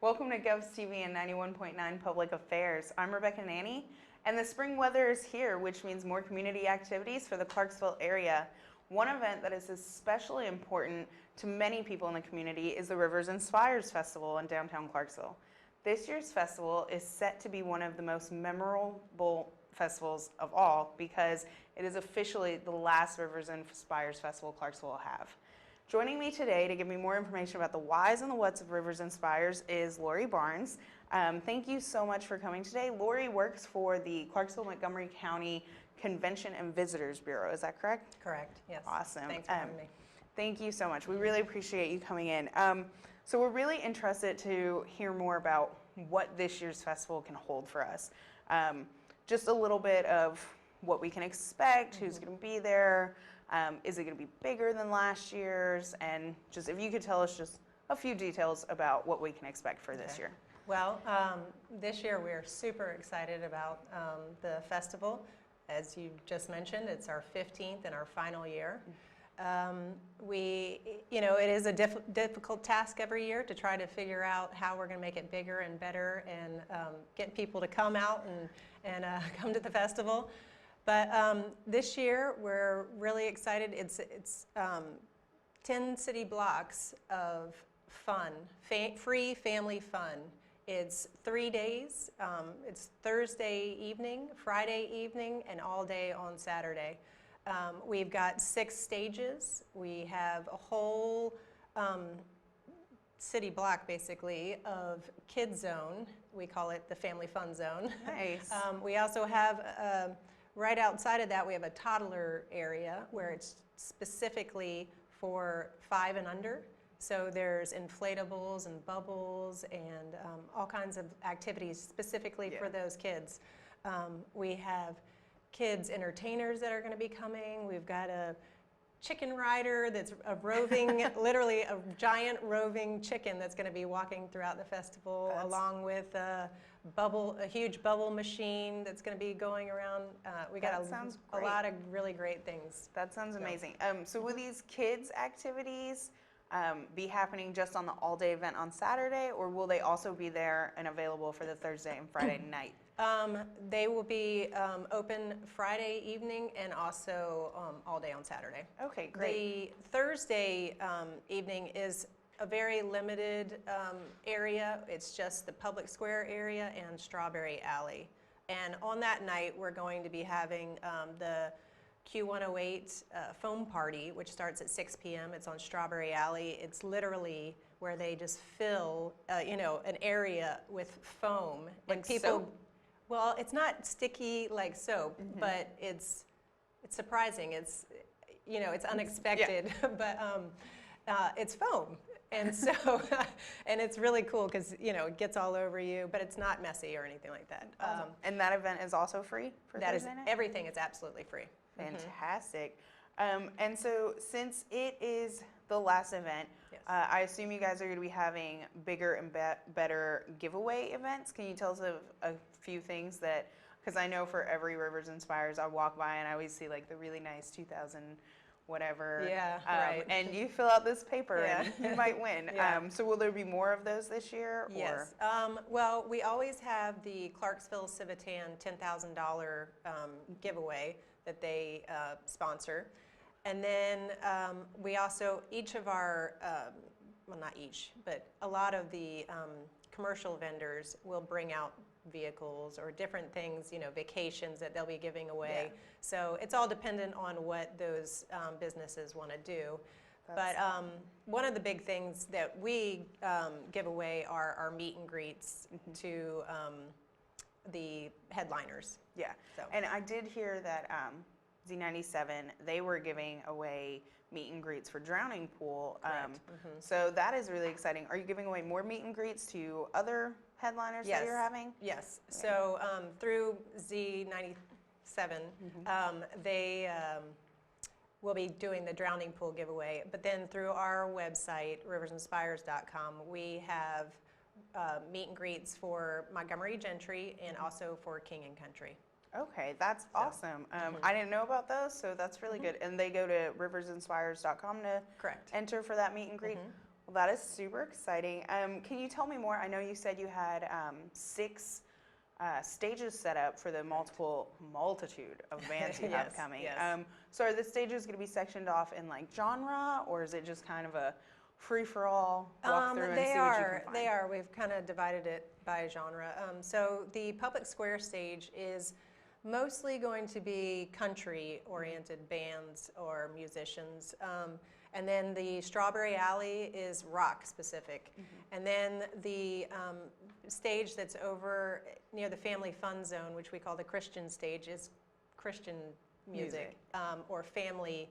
Welcome to Govs TV and 91.9 Public Affairs. I'm Rebecca Nanney, and the spring weather is here, which means more community activities for the Clarksville area. One event that is especially important to many people in the community is the Rivers and Spires Festival in downtown Clarksville. This year's festival is set to be one of the most memorable festivals of all because it is officially the last Rivers and Spires Festival Clarksville will have. Joining me today to give me more information about the whys and the whats of Rivers and Spires is Lori Barnes. Thank you so much for coming today. Lori works for the Clarksville-Montgomery County Convention and Visitors Bureau. Is that correct? Correct, yes. Awesome. Thanks for having me. Thank you so much. We really appreciate you coming in. So we're really interested to hear more about what this year's festival can hold for us. Just a little bit of what we can expect, who's going to be there, is it going to be bigger than last year's, and just if you could tell us just a few details about what we can expect for this year. Well, this year we're super excited about the festival. As you just mentioned, it's our 15th and our final year. It is a difficult task every year to try to figure out how we're going to make it bigger and better and get people to come out and come to the festival. But this year we're really excited. It's 10 city blocks of fun, free family fun. It's 3 days. It's Thursday evening, Friday evening, and all day on Saturday. We've got 6 stages. We have a whole city block, basically, of Kid Zone. We call it the Family Fun Zone. Nice. We also have, right outside of that, we have a toddler area where it's specifically for 5 and under. So there's inflatables and bubbles and all kinds of activities specifically for those kids. We have kids entertainers that are going to be coming. We've got a chicken rider that's a roving, literally a giant roving chicken that's going to be walking throughout the festival, along with a huge bubble machine that's going to be going around. We got a lot of really great things. That sounds amazing. So will these kids activities be happening just on the all-day event on Saturday, or will they also be there and available for the Thursday and Friday night? They will be open Friday evening and also all day on Saturday. Okay, great. The Thursday evening is a very limited area. It's just the public square area and Strawberry Alley. And on that night, we're going to be having the Q108 foam party, which starts at 6 p.m. It's on Strawberry Alley. It's literally where they just fill, an area with foam. Like and people, soap? Well, it's not sticky like soap, but it's surprising. It's unexpected, but it's foam. And so, and it's really cool because, it gets all over you, but it's not messy or anything like that. And that event is also free for Thursday night? Everything is absolutely free. Fantastic. And so since it is the last event, Yes. I assume you guys are going to be having bigger and better giveaway events. Can you tell us a few things that, because I know for every Rivers and Spires I walk by and I always see like the really nice 2000 whatever. Yeah, right. And you fill out this paper and you might win. So will there be more of those this year? Yes. Well, we always have the Clarksville Civitan $10,000 giveaway that they sponsor. And then we also, each of our, well not each, but a lot of the commercial vendors will bring out vehicles or different things, vacations that they'll be giving away. Yeah. So it's all dependent on what those businesses want to do. But one of the big things that we give away are our meet and greets to the headliners. Yeah, So. and I did hear that Z97, they were giving away meet and greets for Drowning Pool. So that is really exciting. Are you giving away more meet and greets to other headliners that you're having? Yes. So through Z97, they will be doing the Drowning Pool giveaway. But then through our website, riversandspires.com, we have meet and greets for Montgomery Gentry and also for King and Country. Okay, that's awesome. I didn't know about those, so that's really good. And they go to riversandspires.com to Correct. enter for that meet and greet. Well, that is super exciting. Can you tell me more? I know you said you had 6 stages set up for the multitude of bands you have Yes, coming. yes. So are the stages going to be sectioned off in like genre, or is it just kind of a free-for-all walk through and see what you can find? They are. We've kind of divided it by genre. So the public square stage is mostly going to be country-oriented bands or musicians. And then the Strawberry Alley is rock specific. And then the stage that's over near the Family Fun Zone, which we call the Christian stage, is Christian music. Or family,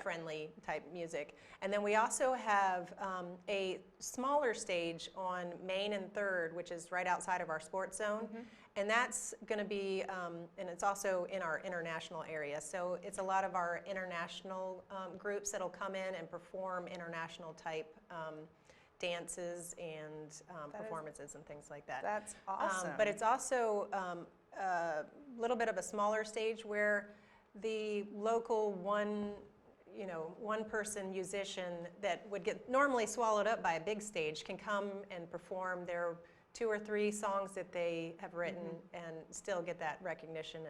friendly type music. And then we also have a smaller stage on Main and 3rd, which is right outside of our sports zone. And that's going to be, and it's also in our international area. So it's a lot of our international groups that'll come in and perform international type dances and performances and things like that. That's awesome. But it's also a little bit of a smaller stage where the local one-person musician that would get normally swallowed up by a big stage can come and perform their 2 or 3 songs that they have written and still get that recognition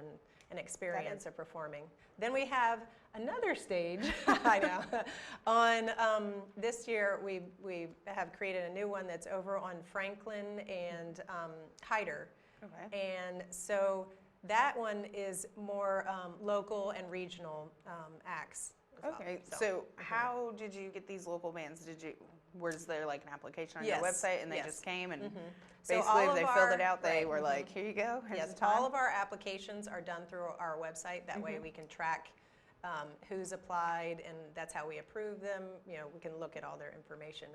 and experience of performing. Then we have another stage, I know, on this year we have created a new one that's over on Franklin and Hyder. Okay. And so that one is more local and regional acts. Okay, so how did you get these local bands? Was there like an application on your website and they just came and basically if they filled it out, they were like, here you go, here's the time? All of our applications are done through our website. That way we can track who's applied, and that's how we approve them. We can look at all their information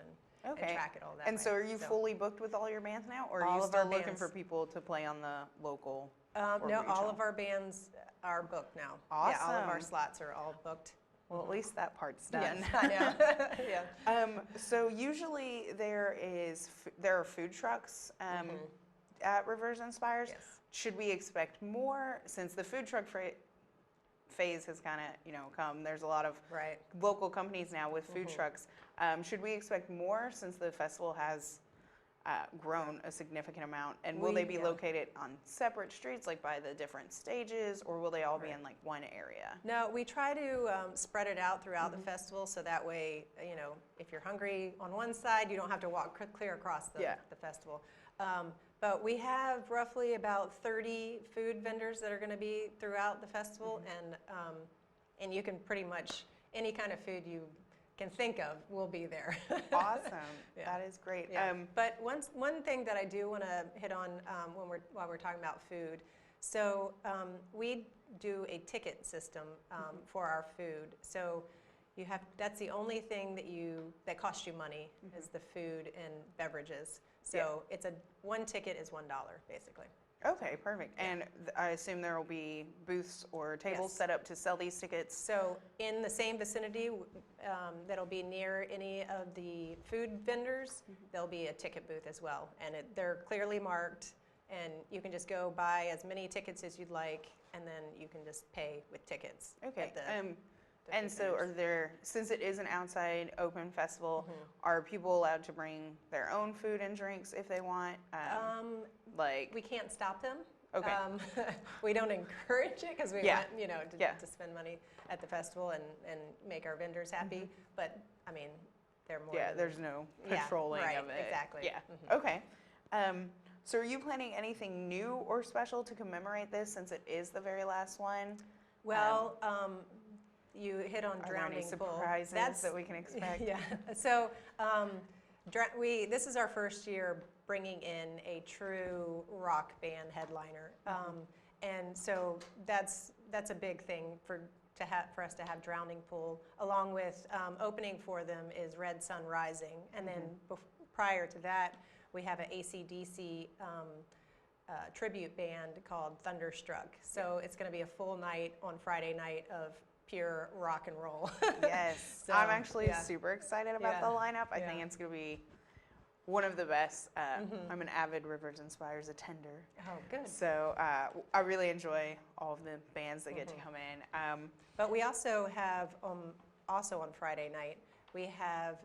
and track it all that way. And so are you fully booked with all your bands now, or are you still looking for people to play on the local or no, all regional? of our bands are booked now. Awesome. Yeah, all of our slots are all booked. Well, at least that part's done. Yes, I know. Yeah. So usually there are food trucks at Rivers and Spires. Yes. Should we expect more since the food truck phase has kind of come? There's a lot of local companies now with food trucks. Should we expect more since the festival has grown a significant amount? And will they be located on separate streets, like by the different stages, or will they all be in like one area? No, we try to spread it out throughout the festival, so that way, if you're hungry on one side, you don't have to walk clear across the festival. But we have roughly about 30 food vendors that are going to be throughout the festival, and you can pretty much, any kind of food you can think of will be there. Awesome. That is great. Yeah. But one thing that I do want to hit on while we're talking about food, so we do a ticket system for our food. So that's the only thing that costs you money is the food and beverages. So one ticket is $1 basically. Okay, perfect. And I assume there will be booths or tables set up to sell these tickets? So in the same vicinity that'll be near any of the food vendors, there'll be a ticket booth as well. And they're clearly marked, and you can just go buy as many tickets as you'd like, and then you can just pay with tickets. Okay. And so since it is an outside open festival, are people allowed to bring their own food and drinks if they want? We can't stop them. Okay. We don't encourage it because we want, to spend money at the festival and make our vendors happy. But I mean, they're more. Yeah, there's no patrolling of it. Exactly. Yeah. Okay. So are you planning anything new or special to commemorate this since it is the very last one? Well, you hit on Drowning Bull. Surprises that we can expect? Yeah. So this is our first year bringing in a true rock band headliner, and so that's a big thing for us to have Drowning Pool. Along with opening for them is Red Sun Rising, and then prior to that, we have an AC/DC tribute band called Thunderstruck. So it's going to be a full night on Friday night of pure rock and roll. Yes, so, I'm actually super excited about the lineup. I think it's going to be one of the best. I'm an avid Rivers and Spires attender. Oh, good. So I really enjoy all of the bands that get to come in. But we also have, also on Friday night, we have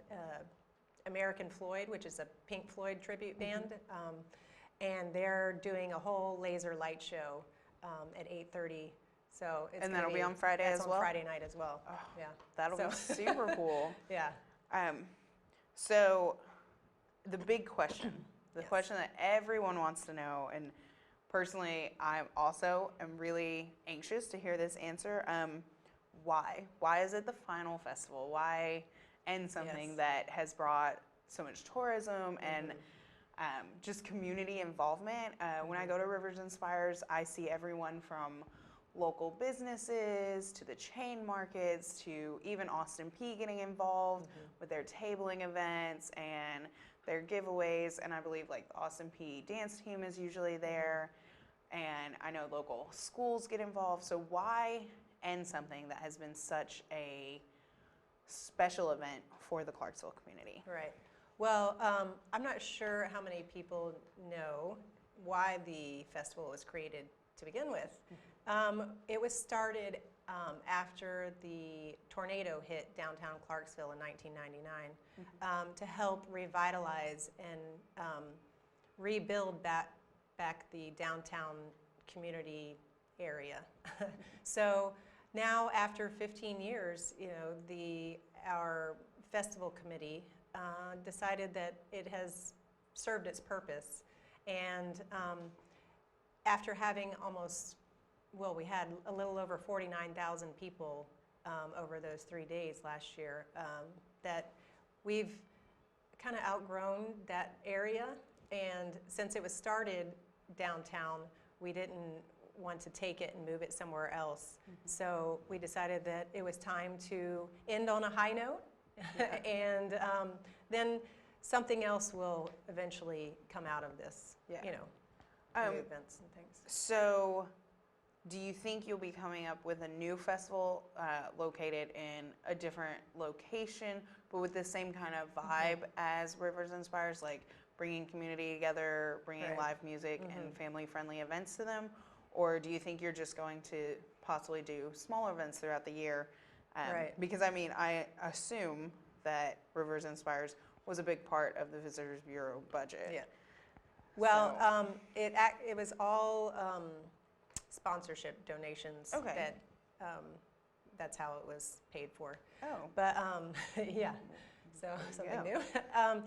American Floyd, which is a Pink Floyd tribute band, and they're doing a whole laser light show at 8:30. So it's And that'll be on Friday as well? That's on Friday night as well. Oh, yeah. That'll be super cool. Yeah. So the big question, the Yes. question that everyone wants to know, and personally I also am really anxious to hear this answer. Why? Why is it the final festival? Why end something Yes. that has brought so much tourism and just community involvement? When I go to Rivers and Spires, I see everyone from local businesses to the chain markets to even Austin P getting involved with their tabling events and their giveaways. And I believe like the Austin P dance team is usually there. And I know local schools get involved. So why end something that has been such a special event for the Clarksville community? Right. Well, I'm not sure how many people know why the festival was created to begin with. It was started after the tornado hit downtown Clarksville in 1999 to help revitalize and rebuild back the downtown community area. So now, after 15 years, our festival committee decided that it has served its purpose, and after having we had a little over 49,000 people over those 3 days last year, that we've kind of outgrown that area. And since it was started downtown, we didn't want to take it and move it somewhere else. So we decided that it was time to end on a high note, and then something else will eventually come out of this, new events and things. So do you think you'll be coming up with a new festival located in a different location, but with the same kind of vibe as Rivers and Spires, like bringing community together, bringing Right. live music and family-friendly events to them? Or do you think you're just going to possibly do smaller events throughout the year? Right. Because, I mean, I assume that Rivers and Spires was a big part of the Visitors Bureau budget. Yeah. Well, it was all sponsorship donations. Okay. That's how it was paid for. Oh. But yeah, so something go. new.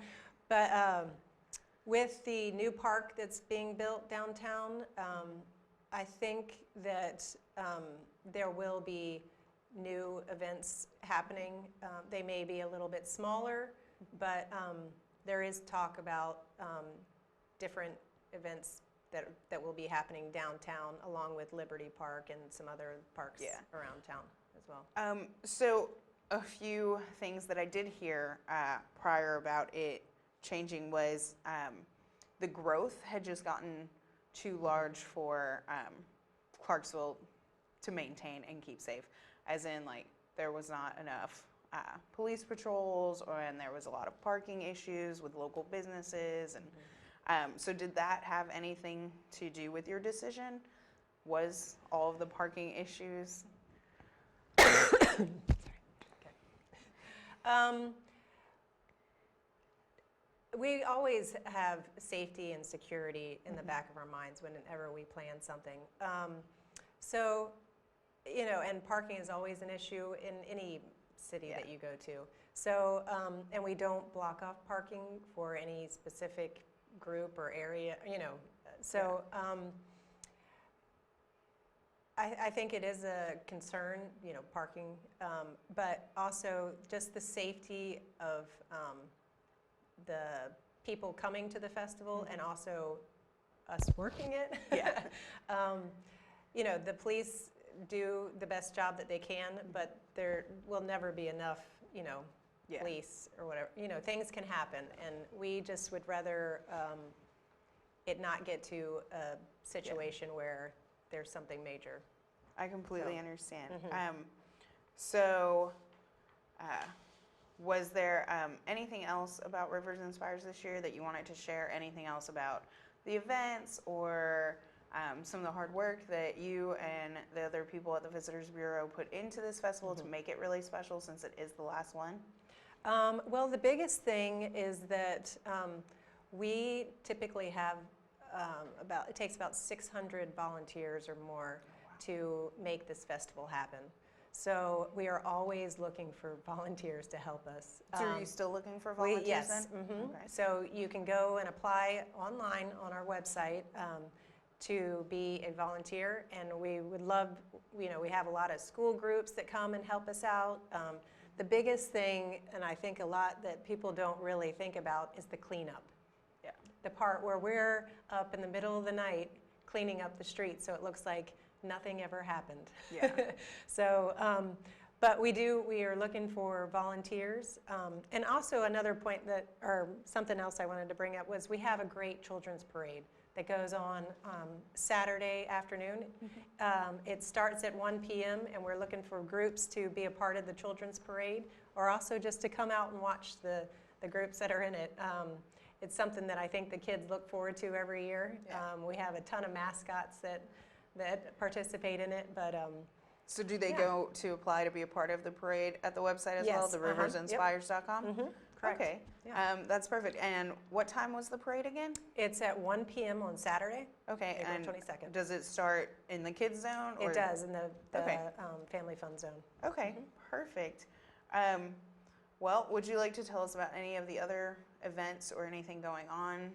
But with the new park that's being built downtown, I think that there will be new events happening. They may be a little bit smaller, but there is talk about different events that will be happening downtown, along with Liberty Park and some other parks around town as well. So a few things that I did hear prior about it changing was the growth had just gotten too large for Clarksville to maintain and keep safe, as in like there was not enough police patrols, and there was a lot of parking issues with local businesses. And so did that have anything to do with your decision? Was all of the parking issues? We always have safety and security in the back of our minds whenever we plan something. So, and parking is always an issue in any city that you go to. So, and we don't block off parking for any specific group or area, So, I think it is a concern, parking, but also just the safety of the people coming to the festival and also us working it. Yeah. The police do the best job that they can, but there will never be enough, police or whatever. Things can happen, and we just would rather it not get to a situation where there's something major. I completely understand. So, was there anything else about Rivers and Spires this year that you wanted to share? Anything else about the events or some of the hard work that you and the other people at the Visitors Bureau put into this festival to make it really special, since it is the last one? Well, the biggest thing is that we typically have it takes about 600 volunteers or more to make this festival happen. So we are always looking for volunteers to help us. So are you still looking for volunteers Yes. then? Mhm. Okay. So you can go and apply online on our website to be a volunteer, and we would love, we have a lot of school groups that come and help us out. The biggest thing, and I think a lot that people don't really think about, is the cleanup. Yeah. The part where we're up in the middle of the night cleaning up the street so it looks like nothing ever happened. Yeah. So, but we are looking for volunteers. And also another point or something else I wanted to bring up was we have a great children's parade that goes on Saturday afternoon. It starts at 1 p.m. and we're looking for groups to be a part of the children's parade, or also just to come out and watch the groups that are in it. It's something that I think the kids look forward to every year. Yeah. We have a ton of mascots that participate in it, but So do they go to apply to be a part of the parade at the website as well, Yes, the yep. riversinspires.com? Correct. Okay, Yeah. that's perfect. And what time was the parade again? It's at 1 p.m. on Saturday. Okay, April and 22nd. does it start in the kids zone? Or? It does, in the Okay. family fun zone. Okay, perfect. Well, would you like to tell us about any of the other events or anything going on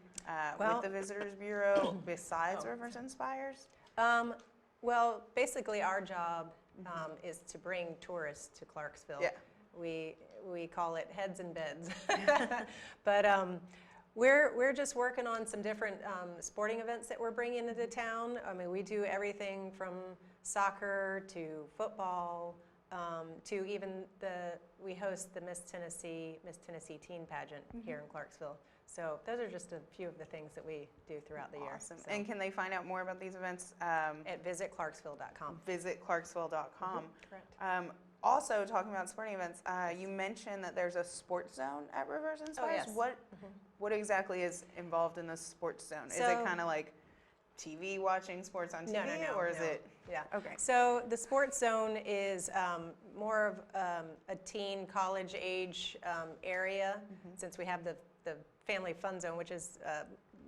Well- with the Visitors Bureau besides Rivers and Spires? Well, basically our job is to bring tourists to Clarksville. Yeah. We call it heads and beds. But we're just working on some different sporting events that we're bringing into town. I mean, we do everything from soccer to football to even we host the Miss Tennessee Teen Pageant here in Clarksville. So those are just a few of the things that we do throughout the year. Awesome. So, And can they find out more about these events? at visitclarksville.com. Visit Clarksville.com. Correct. Also, talking about sporting events, you mentioned that there's a sports zone at Rivers and Spires. yes. What exactly is involved in the sports zone? Is it So- kind of like TV, watching sports on TV, No, or is no. it? Yeah. Okay. So the sports zone is more of a teen, college age area, since we have the family fun zone, which is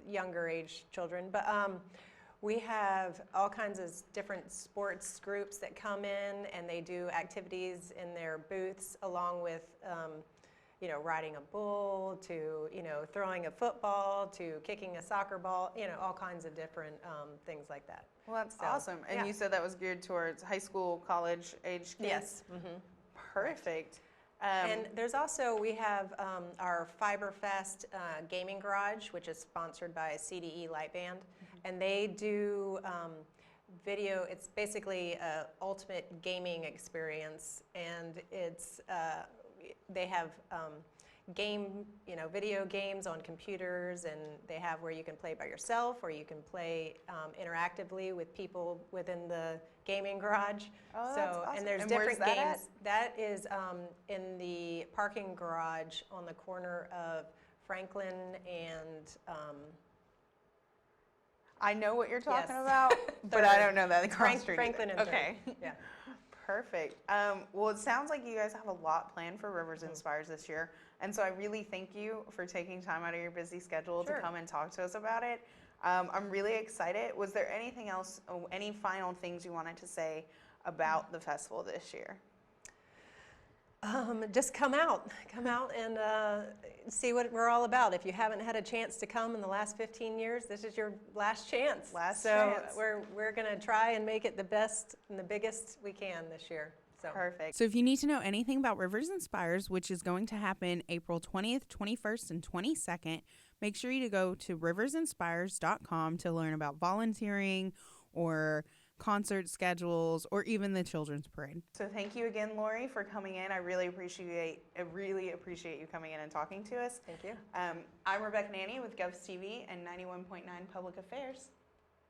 younger age children. But we have all kinds of different sports groups that come in, and they do activities in their booths, along with riding a bull, to throwing a football, to kicking a soccer ball, all kinds of different things like that. Well, that's So, awesome. And yeah. you said that was geared towards high school, college age kids? Yes. Perfect. And there's also, we have our Fiberfest Gaming Garage, which is sponsored by CDE Light Band. And they do video. It's basically an ultimate gaming experience. And it's they have video games on computers, and they have where you can play by yourself, or you can play interactively with people within the gaming garage. Oh, that's awesome. And there's And different where's that games. That is in the parking garage on the corner of Franklin and I know what you're talking Yes. about, but I don't know that cross street. Franklin and Okay. Third. Yeah. Perfect. Well, it sounds like you guys have a lot planned for Rivers and Spires this year. And so I really thank you for taking time out of your busy schedule Sure. to come and talk to us about it. I'm really excited. Was there anything else, any final things you wanted to say about the festival this year? Just come out and see what we're all about. If you haven't had a chance to come in the last 15 years, this is your last chance. So we're going to try and make it the best and the biggest we can this year. So. Perfect. So if you need to know anything about Rivers and Spires, which is going to happen April 20th, 21st, and 22nd, make sure you go to riversinspires.com to learn about volunteering or concert schedules, or even the children's parade. So thank you again, Lori, for coming in. I really appreciate you coming in and talking to us. Thank you. I'm Rebecca Nanney with Govs TV and 91.9 Public Affairs.